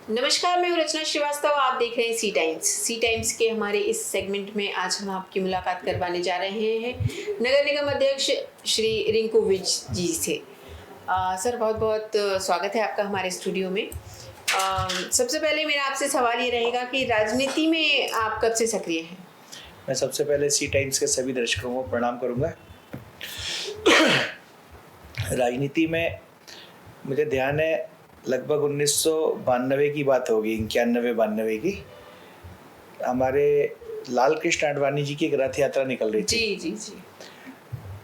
नमस्कार, मैं हूँ रचना श्रीवास्तव। आप देख रहे हैं सी टाइम्स के हमारे इस सेगमेंट में आज हम आपकी मुलाकात करवाने जा रहे हैं नगर निगम अध्यक्ष श्री रिंकू विज जी से। सर, बहुत बहुत स्वागत है आपका हमारे स्टूडियो में। सबसे पहले मेरा आपसे सवाल ये रहेगा कि राजनीति में आप कब से सक्रिय हैं? मैं सबसे पहले सी टाइम्स के सभी दर्शकों को प्रणाम करूंगा। राजनीति में मुझे ध्यान है लगभग 1992 की बात होगी, 91-92 की। हमारे लाल कृष्ण आडवाणी जी की एक रथ यात्रा निकल रही थी जी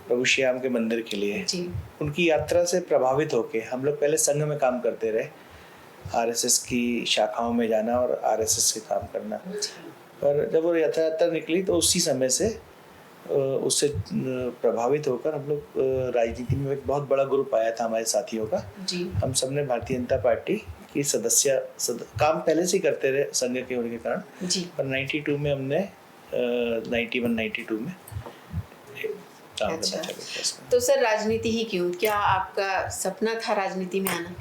प्रभु श्याम के मंदिर के लिए। जी। उनकी यात्रा से प्रभावित होके हम लोग पहले संघ में काम करते रहे, आरएसएस की शाखाओं में जाना और आरएसएस के काम करना। पर जब वो यात्रा निकली तो उसी समय से उससे प्रभावित होकर हम लोग राजनीति में एक बहुत बड़ा ग्रुप आया था हमारे साथियों का जी। हम सबने भारतीय जनता पार्टी की काम पहले से ही करते रहे संघ के होने के कारण जी। पर 92 में हमने 91-92 में काम करना चालू किया। तो सर, राजनीति ही क्यों? क्या आपका सपना था राजनीति में आना?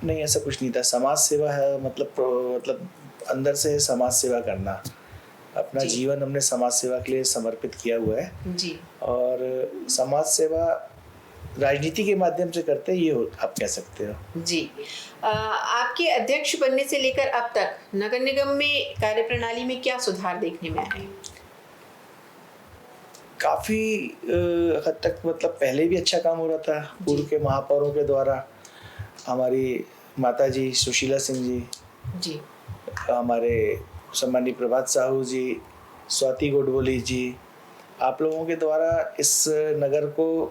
नहीं, ऐसा कुछ नहीं था। समाज सेवा है, मतलब अंदर से समाज सेवा करना। अपना जीवन हमने समाज सेवा के लिए समर्पित किया हुआ है जी। और समाज सेवा राजनीति के माध्यम से करते हैं, ये आप कह सकते हो। जी। आपके अध्यक्ष बनने से लेकर अब तक नगर निगम में कार्यप्रणाली में क्या सुधार देखने में आए? काफी हद तक, मतलब पहले भी अच्छा काम हो रहा था पूर्व के महापौरों के द्वारा। हमारी माता जी सुशीला सिंह जी, हमारे सम्मानीय प्रभात साहू जी, स्वाति गोडबोली जी, आप लोगों के द्वारा इस नगर को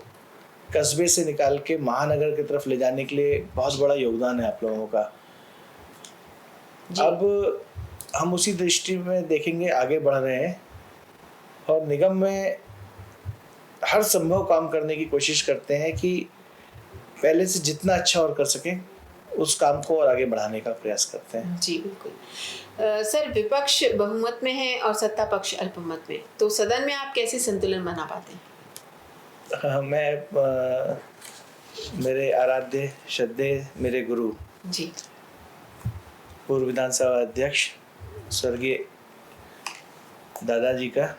कस्बे से निकाल के महानगर की तरफ ले जाने के लिए बहुत बड़ा योगदान है आप लोगों का। अब हम उसी दृष्टि में देखेंगे, आगे बढ़ रहे हैं और निगम में हर संभव काम करने की कोशिश करते हैं कि पहले से जितना अच्छा और कर सकें उस काम को और आगे बढ़ाने का प्रयास करते हैं। जी बिल्कुल। सर, विपक्ष बहुमत में है और सत्ता पक्ष अल्पमत में, तो सदन में आप कैसे संतुलन बना पाते हैं? मैं मेरे आराध्य श्रद्धेय मेरे गुरु जी, पूर्व विधानसभा अध्यक्ष स्वर्गीय दादाजी का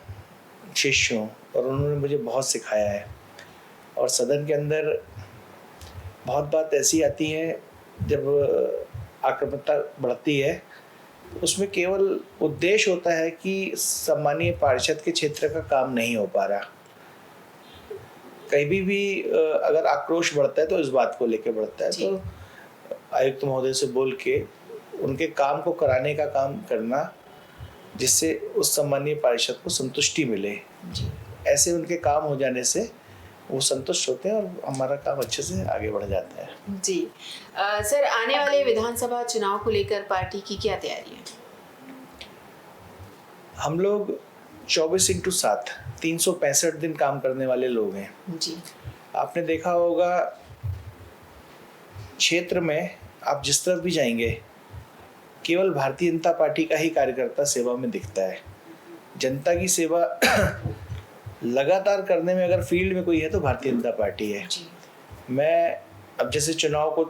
शिष्य हूँ और उन्होंने मुझे बहुत सिखाया है। और सदन के अंदर बहुत बात ऐसी आती है जब आक्रामकता बढ़ती है, उसमें केवल उद्देश्य होता है कि सम्मानीय पार्षद के क्षेत्र का काम नहीं हो पा रहा। कहीं भी अगर आक्रोश बढ़ता है तो इस बात को लेकर बढ़ता है, तो आयुक्त महोदय से बोल के उनके काम को कराने का काम करना जिससे उस सम्मानीय पार्षद को संतुष्टि मिले। ऐसे उनके काम हो जाने से वो संतुष्ट होते हैं और हमारा काम अच्छे से आगे बढ़ जाता है। जी। सर, आने वाले विधानसभा चुनाव को लेकर पार्टी की क्या तैयारी है? हम लोग 24/7 365 दिन काम करने वाले लोग हैं। जी। आपने देखा होगा क्षेत्र में आप जिस तरफ भी जाएंगे केवल भारतीय जनता पार्टी का ही कार्यकर्ता सेवा में दिखता है। जनता की सेवा लगातार करने में अगर फील्ड में कोई है तो भारतीय जनता पार्टी है। मैं अब जैसे चुनाव को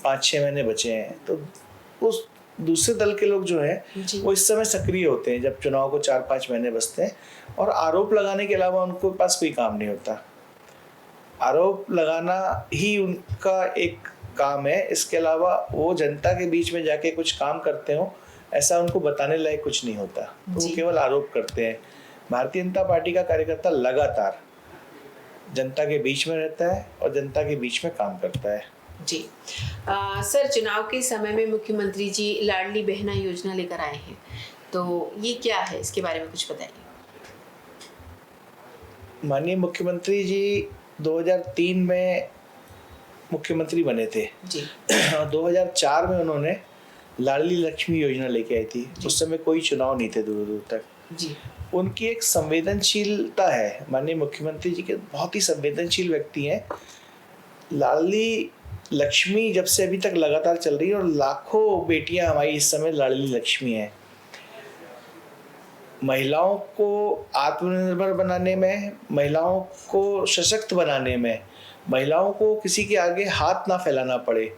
5-6 महीने बचे हैं तो उस दूसरे दल के लोग जो हैं वो इस समय सक्रिय होते हैं जब चुनाव को 4-5 महीने बचते हैं और आरोप लगाने के अलावा उनको पास कोई काम नहीं होता। आरोप लगाना ही उनका एक काम है, इसके अलावा वो जनता के बीच में जाके कुछ काम करते हो ऐसा उनको बताने लायक कुछ नहीं होता, तो वो केवल आरोप करते हैं। भारतीय जनता पार्टी का कार्यकर्ता लगातार जनता के बीच में रहता है और जनता के बीच में काम करता है। जी। सर, चुनाव के समय में मुख्यमंत्री जी लाडली बहना योजना लेकर आए हैं, तो ये क्या है, इसके बारे में कुछ बताइए। माननीय मुख्यमंत्री जी 2003 में मुख्यमंत्री बने थे जी। और 2004 में उन्होंने लाडली लक्ष्मी योजना लेके आई थी। उस समय कोई चुनाव नहीं थे दूर दूर तक जी। उनकी एक संवेदनशीलता है, माननीय मुख्यमंत्री जी के बहुत ही संवेदनशील व्यक्ति हैं। लाडली लक्ष्मी जब से अभी तक लगातार चल रही है और लाखों बेटियां हमारी इस समय लाडली लक्ष्मी हैं। महिलाओं को आत्मनिर्भर बनाने में, महिलाओं को सशक्त बनाने में, महिलाओं को किसी के आगे हाथ ना फैलाना पड़े,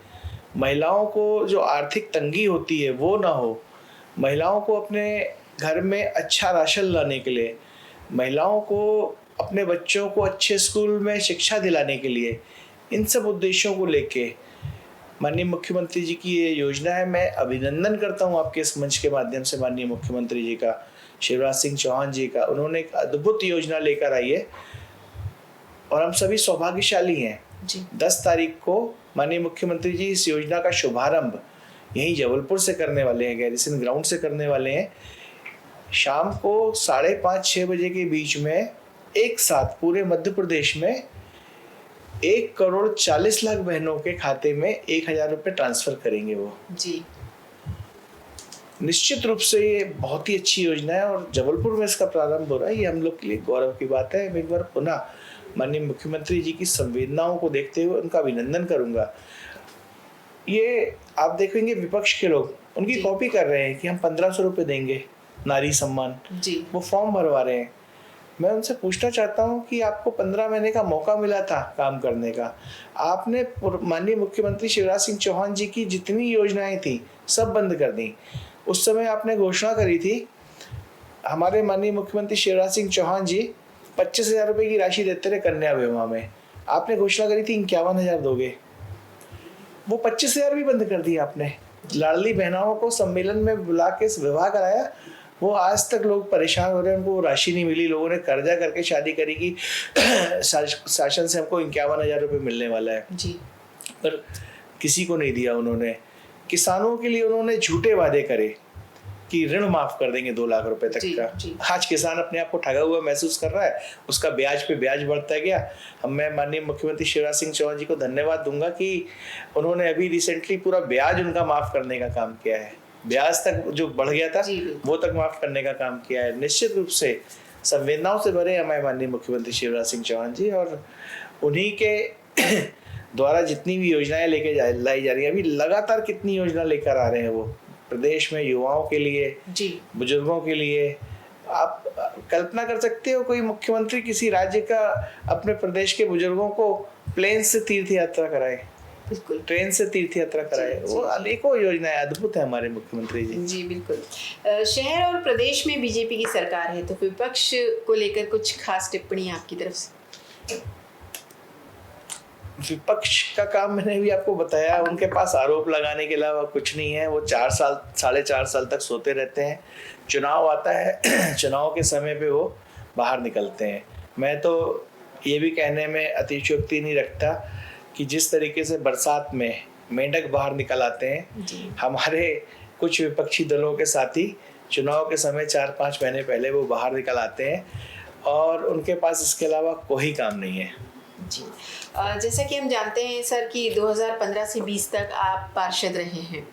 महिलाओं को जो आर्थिक तंगी होती है वो ना हो, महिलाओं को अपने घर में अच्छा राशन लाने के लिए, महिलाओं को अपने बच्चों को अच्छे स्कूल में शिक्षा दिलाने के लिए, इन सब उद्देश्यों को लेके माननीय मुख्यमंत्री जी की ये योजना है। मैं अभिनंदन करता हूँ आपके इस मंच के माध्यम से माननीय मुख्यमंत्री जी का, शिवराज सिंह चौहान जी का। उन्होंने एक अद्भुत योजना लेकर आई है और हम सभी सौभाग्यशाली हैं जी। 10 तारीख को माननीय मुख्यमंत्री जी इस योजना का शुभारंभ यहीं जबलपुर से करने वाले हैं, गैरिसन ग्राउंड से करने वाले हैं। शाम को 5:30-6 बजे के बीच में एक साथ पूरे मध्य प्रदेश में 1,40,00,000 बहनों के खाते में 1,000 रुपये ट्रांसफर करेंगे वो जी। निश्चित रूप से ये बहुत ही अच्छी योजना है और जबलपुर में इसका प्रारंभ हो रहा है। ये हम लोग के लिए गौरव की बात है। मैं एक बार पुनः माननीय मुख्यमंत्री जी की संवेदनाओं को देखते हुए उनका अभिनंदन करूंगा। ये आप देखेंगे विपक्ष के लोग उनकी कॉपी कर रहे हैं कि हम 1,500 रुपये देंगे नारी सम्मान जी। वो फॉर्म भरवा रहे हैं। मैं उनसे पूछना चाहता हूं कि आपको 15 महीने का मौका मिला था काम करने का, आपने माननीय मुख्यमंत्री शिवराज सिंह चौहान जी की जितनी योजनाएं थी सब बंद कर दी। उस समय आपने घोषणा करी थी, हमारे माननीय मुख्यमंत्री शिवराज सिंह चौहान जी 25,000 रुपये की राशि देते रहे कन्या विवाह में, आपने घोषणा करी थी 51,000 दोगे, वो 25,000 भी बंद कर दिया आपने। लाडली बहनाओं को सम्मेलन में बुला के विवाह कराया, वो आज तक लोग परेशान हो रहे हैं, उनको राशि नहीं मिली, लोगों ने कर्जा करके शादी करी कि शासन से हमको 51,000 रुपये मिलने वाला है जी। पर किसी को नहीं दिया उन्होंने। किसानों के लिए उन्होंने झूठे वादे करे कि ऋण माफ कर देंगे 2 लाख रुपए तक का। आज किसान अपने आप को ठगा हुआ महसूस कर रहा है, उसका ब्याज पे ब्याज बढ़ता गया। हम मैं माननीय मुख्यमंत्री शिवराज सिंह चौहान जी को धन्यवाद दूंगा कि उन्होंने अभी रिसेंटली पूरा ब्याज उनका माफ करने का काम किया है, ब्याज तक जो बढ़ गया था वो तक माफ करने का काम किया है। निश्चित रूप से संवेदनाओं से भरे हमारे माननीय मुख्यमंत्री शिवराज सिंह चौहान जी, और उन्हीं के द्वारा जितनी भी योजनाएं लाई जा रही है, अभी लगातार कितनी योजना लेकर आ रहे हैं वो प्रदेश में युवाओं के लिए जी, बुजुर्गों के लिए। आप कल्पना कर सकते हो कोई मुख्यमंत्री किसी राज्य का अपने प्रदेश के बुजुर्गों को प्लेन से तीर्थ यात्रा कराए, बिल्कुल ट्रेन से तीर्थ यात्रा कराए, वो अनेकों योजनाएं अद्भुत है हमारे मुख्यमंत्री जी। जी बिल्कुल। शहर और प्रदेश में बीजेपी की सरकार है, तो विपक्ष को लेकर कुछ खास टिप्पणी आपकी तरफ से? विपक्ष का काम मैंने भी आपको बताया, उनके पास आरोप लगाने के अलावा कुछ नहीं है। वो 4 साल तक सोते रहते हैं, चुनाव आता है चुनाव के समय पे वो बाहर निकलते हैं। मैं तो ये भी कहने में अतिशयोक्ति नहीं रखता कि जिस तरीके से बरसात में मेंढक बाहर निकल आते हैं, हमारे कुछ विपक्षी दलों के साथी चुनाव के समय 4-5 महीने पहले वो बाहर निकल आते हैं और उनके पास इसके अलावा कोई काम नहीं है। जी, जैसा कि हम जानते हैं सर कि 2015 से 20 तक आप पार्षद रहे हैं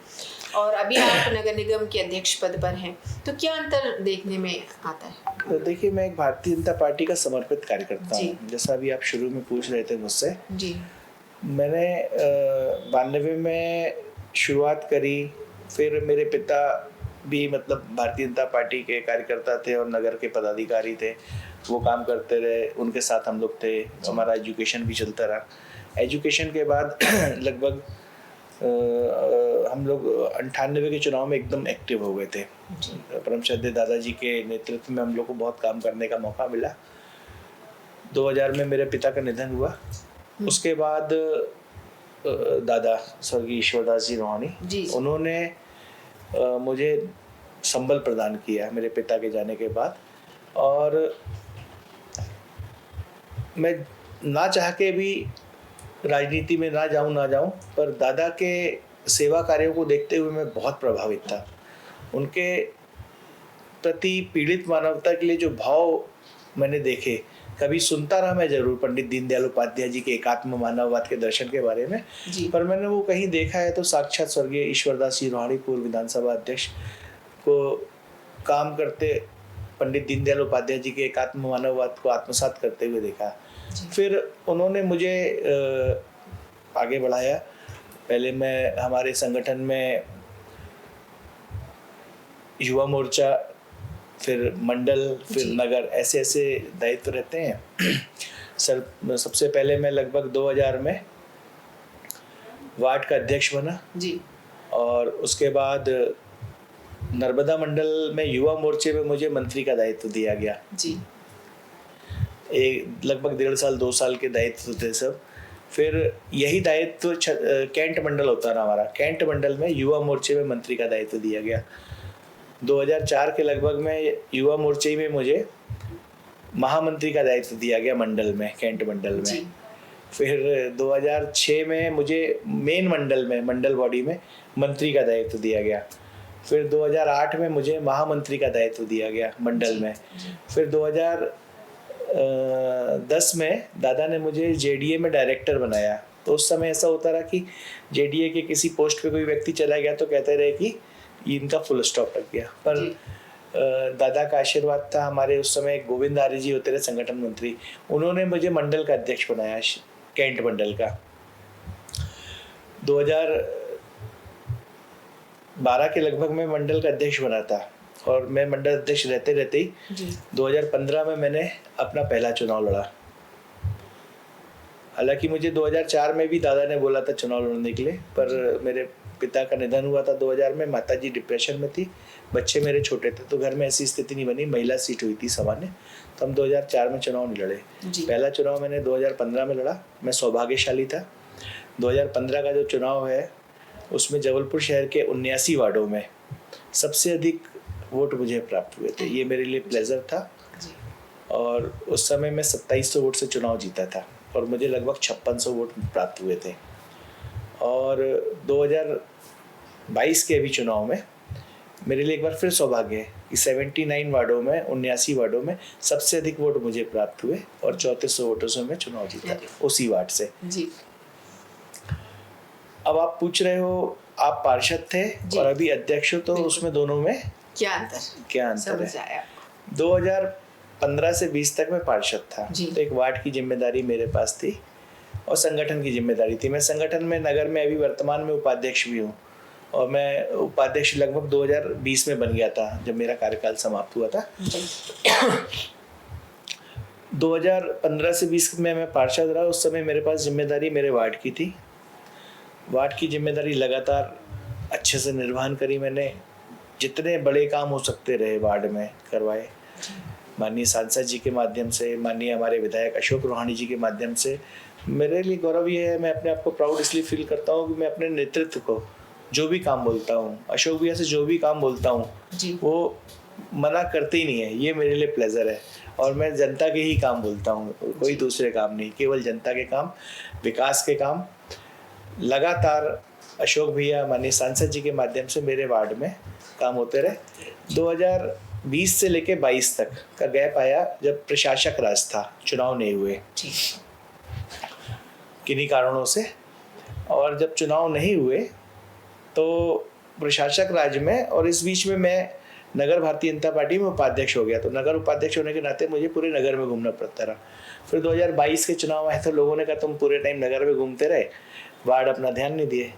और अभी आप नगर निगम के अध्यक्ष पद पर हैं, तो क्या अंतर देखने में आता है? तो देखिए, मैं एक भारतीय जनता पार्टी का समर्पित कार्यकर्ता हूँ। जैसा अभी आप शुरू में पूछ रहे थे मुझसे, जी, मैंने 92 में शुरुआत करी। फिर मेरे पिता भी मतलब भारतीय जनता पार्टी के कार्यकर्ता थे और नगर के पदाधिकारी थे, वो काम करते रहे, उनके साथ हम लोग थे। हमारा एजुकेशन भी चलता रहा। एजुकेशन के बाद लगभग हम लोग 98 के चुनाव में एकदम एक्टिव हो गए थे। परम श्रद्धेय दादाजी के नेतृत्व में हम लोग को बहुत काम करने का मौका मिला। 2000 में मेरे पिता का निधन हुआ। उसके बाद दादा स्वर्गीय ईश्वरदास जी रोहानी, उन्होंने मुझे संबल प्रदान किया मेरे पिता के जाने के बाद, और मैं ना चाह के भी राजनीति में ना जाऊं, पर दादा के सेवा कार्यों को देखते हुए मैं बहुत प्रभावित था। उनके प्रति पीड़ित मानवता के लिए जो भाव मैंने देखे, कभी सुनता रहा मैं जरूर पंडित दीनदयाल उपाध्याय जी के एकात्म मानववाद के दर्शन के बारे में, पर मैंने वो कहीं देखा है तो साक्षात स्वर्गीय ईश्वरदास जी रोहानी पूर्व विधानसभा अध्यक्ष को काम करते पंडित दीनदयाल उपाध्याय जी के एकात्म मानववाद को आत्मसात करते हुए देखा। फिर उन्होंने मुझे आगे बढ़ाया। पहले मैं हमारे संगठन में युवा मोर्चा, फिर मंडल, फिर नगर, ऐसे ऐसे दायित्व रहते हैं। सर, सबसे पहले मैं लगभग 2000 में वार्ड का अध्यक्ष बना जी और उसके बाद नर्मदा मंडल में युवा मोर्चे में मुझे मंत्री का दायित्व दिया गया। जी एक लगभग 1.5 साल 2 साल के दायित्व थे सब। फिर यही दायित्व कैंट मंडल होता ना हमारा, कैंट मंडल में युवा मोर्चे में मंत्री का दायित्व दिया गया। 2004 के लगभग में युवा मोर्चे में मुझे महामंत्री का दायित्व दिया गया मंडल में, कैंट मंडल जी में। फिर 2006 में मुझे मेन मंडल में, मंडल बॉडी में मंत्री का दायित्व दिया गया। फिर 2008 में मुझे महामंत्री का दायित्व दिया गया मंडल में। फिर 2010 में दादा ने मुझे जेडीए में डायरेक्टर बनाया। तो उस समय ऐसा होता रहा कि जेडीए के किसी पोस्ट पे कोई व्यक्ति चला गया तो कहते रहे कि इनका फुल स्टॉप लग गया। पर दादा का आशीर्वाद था। हमारे उस समय गोविंद आर्य जी होते रहे संगठन मंत्री, उन्होंने मुझे मंडल का अध्यक्ष बनाया, कैंट मंडल का। 2012 के लगभग में मंडल का अध्यक्ष बना था और मैं मंडल अध्यक्ष रहते रहते ही 2015 में मैंने अपना पहला चुनाव लड़ा। हालांकि मुझे 2004 में भी दादा ने बोला था चुनाव लड़ने के लिए, पर मेरे पिता का निधन हुआ था 2000 में। माताजी डिप्रेशन में थी, बच्चे मेरे छोटे थे, तो घर में ऐसी स्थिति नहीं बनी। महिला सीट हुई थी सामान्य, तो हम 2004 में चुनाव नहीं लड़े। पहला चुनाव मैंने 2015 में लड़ा। मैं सौभाग्यशाली था। 2015 का जो चुनाव है उसमें जबलपुर शहर के 79 वार्डों में सबसे अधिक वोट मुझे प्राप्त हुए थे। ये मेरे लिए प्लेजर था। और उस समय मैं 2700 वोट से चुनाव जीता था और मुझे लगभग 5600 वोट प्राप्त हुए थे। और 2022 के अभी चुनाव में मेरे लिए एक बार फिर सौभाग्य है कि 79 वार्डों में, 79 वार्डों में सबसे अधिक वोट मुझे प्राप्त हुए और 3400 वोटों से मैं चुनाव जीता उसी वार्ड से। जी। अब आप पूछ रहे हो, आप पार्षद थे और अभी अध्यक्ष हो, तो उसमें दोनों में क्या अंतर है? 2015 से 20 तक मैं पार्षद था, तो एक वार्ड की जिम्मेदारी मेरे पास थी और संगठन की जिम्मेदारी थी। मैं संगठन में नगर में अभी वर्तमान में उपाध्यक्ष भी हूँ और मैं उपाध्यक्ष लगभग 2020 में बन गया था जब मेरा कार्यकाल समाप्त हुआ था। 2015 से 20 में मैं पार्षद रहा। उस समय मेरे पास जिम्मेदारी मेरे वार्ड की थी। वार्ड की जिम्मेदारी लगातार अच्छे से निर्वहन करी मैंने। जितने बड़े काम हो सकते रहे वार्ड में करवाए। माननीय सांसद जी के माध्यम से, माननीय हमारे विधायक अशोक रोहानी जी के माध्यम से। मेरे लिए गौरव ये है, मैं अपने आप को प्राउड इसलिए फील करता हूँ कि मैं अपने नेतृत्व को जो भी काम बोलता हूँ, अशोक भैया से जो भी काम बोलता हूँ, वो मना करते ही नहीं है। ये मेरे लिए प्लेजर है और मैं जनता के ही काम बोलता हूँ, कोई दूसरे काम नहीं, केवल जनता के काम, विकास के काम। लगातार अशोक भैया, माननीय सांसद जी के माध्यम से मेरे वार्ड में काम होते रहे। 2020 से लेके 22 तक का गैप आया जब प्रशासक राज था, चुनाव नहीं हुए किन्हीं कारणों से। और जब चुनाव नहीं हुए तो प्रशासक राज में, और इस बीच में मैं नगर भारतीय जनता पार्टी में उपाध्यक्ष हो गया। तो नगर उपाध्यक्ष होने के नाते मुझे पूरे नगर में घूमना पड़ता रहा। फिर 2022 के चुनाव आए तो लोगों ने कहा तुम पूरे टाइम नगर में घूमते रहे, वार्ड अपना ध्यान नहीं दिए।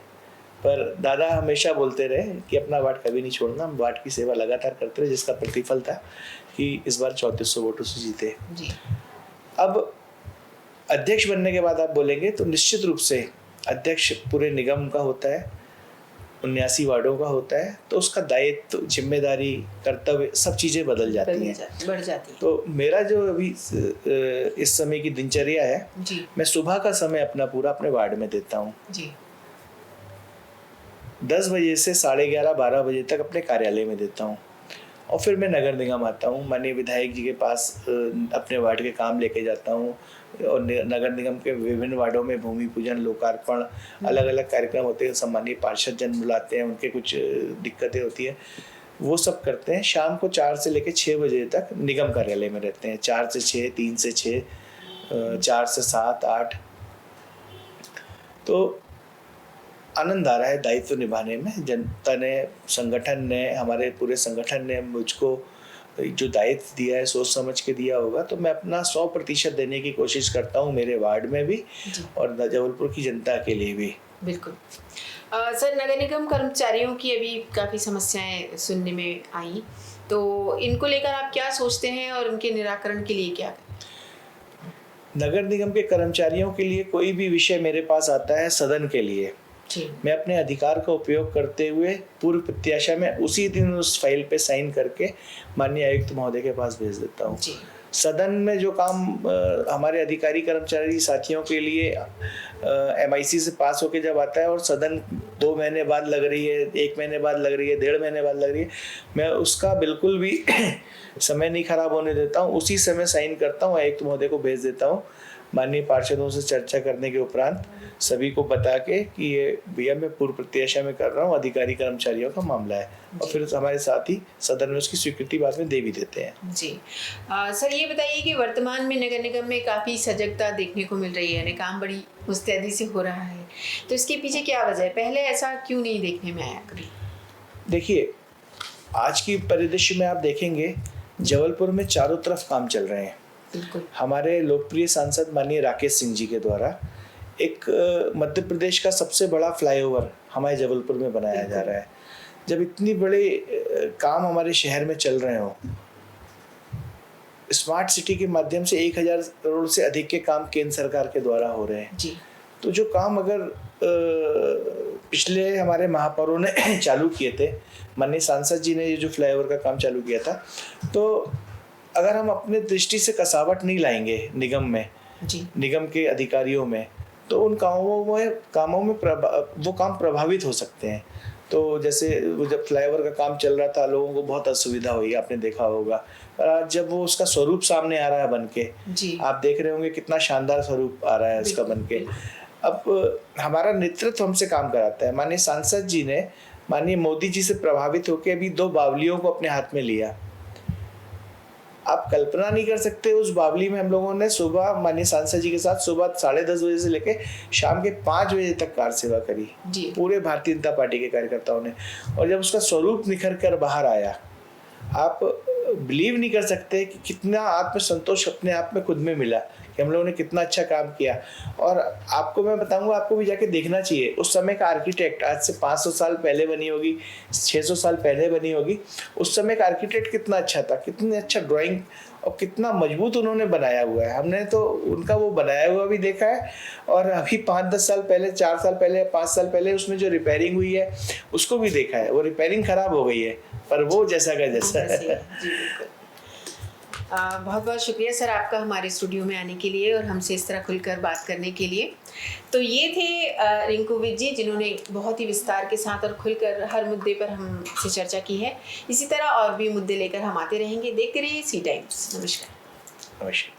पर दादा हमेशा बोलते रहे कि अपना वार्ड कभी नहीं छोड़ना, हम वार्ड की सेवा लगातार करते रहे, जिसका प्रतिफल था कि इस बार 3400 वोटों से जीते। अब अध्यक्ष बनने के बाद आप बोलेंगे तो निश्चित रूप से अध्यक्ष पूरे निगम का होता है, 79 वार्डों का होता है, तो उसका दायित्व, जिम्मेदारी, कर्तव्य, सब चीज़ें बदल जाती हैं, बढ़ जाती हैं। तो मेरा जो अभी इस समय की दिनचर्या है, मैं सुबह का समय अपना पूरा अपने वार्ड में देता हूँ। 10 बजे से 11:30 12 बजे तक अपने कार्यालय में देता हूँ और फिर मैं नगर निगम आता हूँ। माननीय विधायक जी के पास अपने वार्ड के काम लेके जाता हूँ और नगर निगम के विभिन्न वार्डों में भूमि पूजन, लोकार्पण, अलग अलग कार्यक्रम होते हैं। सम्मानीय पार्षद जन बुलाते हैं, उनके कुछ दिक्कतें होती हैं, वो सब करते हैं। शाम को 4 से लेकर 6 बजे तक निगम कार्यालय में रहते हैं। 4 से 6, 3 से 6, 4 से 7, 8। तो आनंद आ रहा है दायित्व निभाने में। जनता ने, संगठन ने, हमारे पूरे संगठन ने मुझको जो दायित्व दिया है सोच समझ के दिया होगा, तो मैं अपना 100% देने की कोशिश करता हूँ मेरे वार्ड में भी और जबलपुर की जनता के लिए भी। बिल्कुल। सर, नगर निगम कर्मचारियों की अभी काफ़ी समस्याएं सुनने में आई, तो इनको लेकर आप क्या सोचते हैं और उनके निराकरण के लिए क्या करें? नगर निगम के कर्मचारियों के लिए कोई भी विषय मेरे पास आता है सदन के लिए, जी। मैं अपने अधिकार का उपयोग करते हुए पूर्व प्रत्याशा में उसी दिन उस फाइल पे साइन करके माननीय आयुक्त महोदय के पास भेज देता हूँ। जी। सदन में जो काम हमारे अधिकारी कर्मचारी साथियों के लिए MIC से पास होके जब आता है और सदन 2 महीने बाद लग रही है, 1 महीने बाद लग रही है, 1.5 महीने बाद लग रही है, मैं उसका बिल्कुल भी समय नहीं खराब होने देता हूँ। उसी समय साइन करता हूँ, आयुक्त महोदय को भेज देता हूँ। माननीय पार्षदों से चर्चा करने के उपरांत सभी को बता के कि ये भैया मैं पूर्व प्रत्याशा में कर रहा हूँ, अधिकारी कर्मचारियों का मामला है, और फिर हमारे साथ ही सदन में उसकी स्वीकृति बाद में दे भी देते हैं। जी। सर ये बताइए कि वर्तमान में नगर निगम में काफ़ी सजगता देखने को मिल रही है, यानी काम बड़ी मुस्तैदी से हो रहा है, तो इसके पीछे क्या वजह है? पहले ऐसा क्यों नहीं देखने में आया कभी? देखिए, आज की परिदृश्य में आप देखेंगे जबलपुर में चारों तरफ काम चल रहे हैं। बिल्कुल। हमारे लोकप्रिय सांसद माननीय राकेश सिंह जी के द्वारा एक मध्य प्रदेश का सबसे बड़ा फ्लाईओवर हमारे जबलपुर में बनाया जा रहा है। जब इतनी बड़े काम हमारे शहर में चल रहे हो, स्मार्ट सिटी के माध्यम से 1000 करोड़ से अधिक के काम केंद्र सरकार के द्वारा हो रहे हैं। जी। तो जो काम अगर पिछले हमारे महापौरों ने चालू किए थे, माननीय सांसद जी ने ये जो फ्लाईओवर का काम चालू किया था, तो अगर हम अपने दृष्टि से कसावट नहीं लाएंगे निगम में, जी। निगम के अधिकारियों में, तो उन कामों में वो काम प्रभावित हो सकते हैं। तो जैसे जब फ्लाईओवर का काम चल रहा था, लोगों को बहुत असुविधा हुई, आपने देखा होगा। पर आज जब वो उसका स्वरूप सामने आ रहा है बन के, जी। आप देख रहे होंगे कितना शानदार स्वरूप आ रहा है उसका बन के। अब हमारा नेतृत्व हमसे काम कराता है। माननीय सांसद जी ने माननीय मोदी जी से प्रभावित होकर अभी 2 बावलियों को अपने हाथ में लिया। आप कल्पना नहीं कर सकते, उस बावली में हम लोगों ने सुबह माननीय सांसद जी के साथ सुबह 10:30 बजे से लेके शाम के 5 बजे तक कार सेवा करी, पूरे भारतीय जनता पार्टी के कार्यकर्ताओं ने। और जब उसका स्वरूप निखर कर बाहर आया, आप बिलीव नहीं कर सकते कि कितना आत्मसंतोष अपने आप में खुद में मिला कि हम लोगों ने कितना अच्छा काम किया। और आपको मैं बताऊंगा, आपको भी जाके देखना चाहिए। उस समय का आर्किटेक्ट आज से 500 साल पहले बनी होगी, 600 साल पहले बनी होगी, उस समय का आर्किटेक्ट कितना अच्छा था, कितनी अच्छा ड्राइंग और कितना मजबूत उन्होंने बनाया हुआ है। हमने तो उनका वो बनाया हुआ भी देखा है, और अभी 5-10 साल पहले, 4 साल पहले, 5 साल पहले उसमें जो रिपेयरिंग हुई है उसको भी देखा है। वो रिपेयरिंग खराब हो गई है, पर वो जैसा का जैसा है। जी बिल्कुल। बहुत बहुत शुक्रिया सर आपका हमारे स्टूडियो में आने के लिए और हमसे इस तरह खुलकर बात करने के लिए। तो ये थे रिंकू विज जी, जिन्होंने बहुत ही विस्तार के साथ और खुलकर हर मुद्दे पर हमसे चर्चा की है। इसी तरह और भी मुद्दे लेकर हम आते रहेंगे। देखते रहिए सी टाइम्स। नमस्कार। नमस्कार।